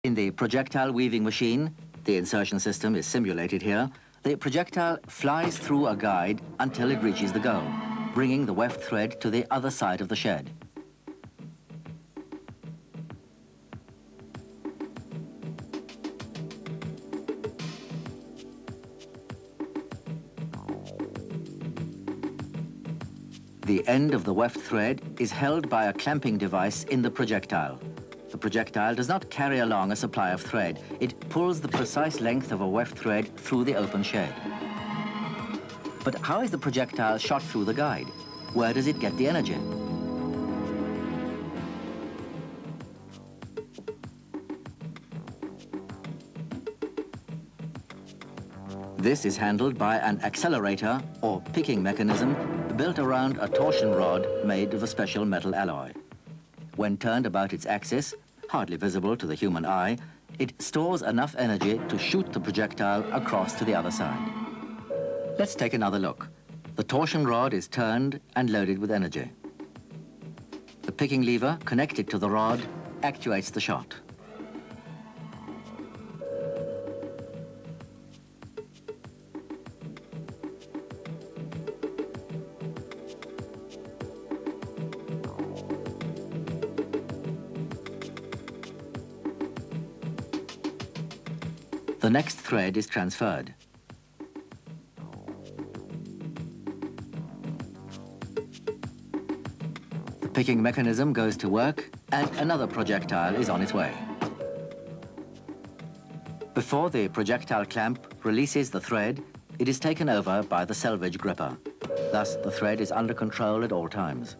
In the projectile weaving machine, the insertion system is simulated here, the projectile flies through a guide until it reaches the goal, bringing the weft thread to the other side of the shed. The end of the weft thread is held by a clamping device in the projectile. The projectile does not carry along a supply of thread. It pulls the precise length of a weft thread through the open shed. But how is the projectile shot through the guide? Where does it get the energy? This is handled by an accelerator or picking mechanism built around a torsion rod made of a special metal alloy. When turned about its axis, hardly visible to the human eye, it stores enough energy to shoot the projectile across to the other side. Let's take another look. The torsion rod is turned and loaded with energy. The picking lever connected to the rod actuates the shot. The next thread is transferred. The picking mechanism goes to work and another projectile is on its way. Before the projectile clamp releases the thread, it is taken over by the selvage gripper. Thus, the thread is under control at all times.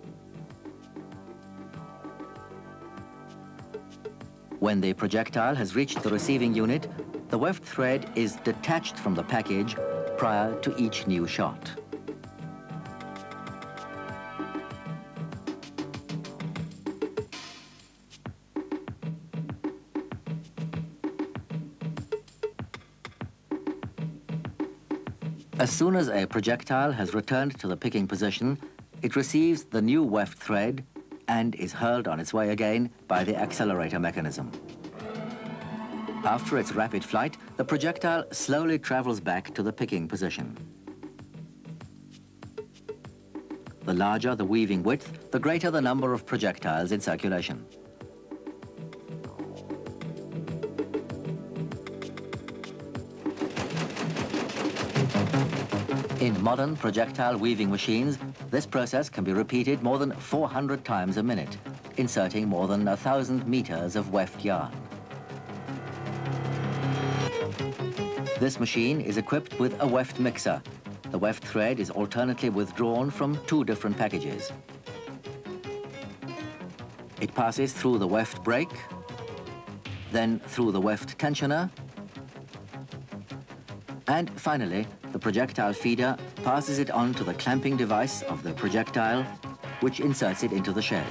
When the projectile has reached the receiving unit, the weft thread is detached from the package prior to each new shot. As soon as a projectile has returned to the picking position, it receives the new weft thread and is hurled on its way again by the accelerator mechanism. After its rapid flight, the projectile slowly travels back to the picking position. The larger the weaving width, the greater the number of projectiles in circulation. In modern projectile weaving machines, this process can be repeated more than 400 times a minute, inserting more than 1,000 meters of weft yarn. This machine is equipped with a weft mixer. The weft thread is alternately withdrawn from two different packages. It passes through the weft brake, then through the weft tensioner, and finally, the projectile feeder passes it on to the clamping device of the projectile, which inserts it into the shed.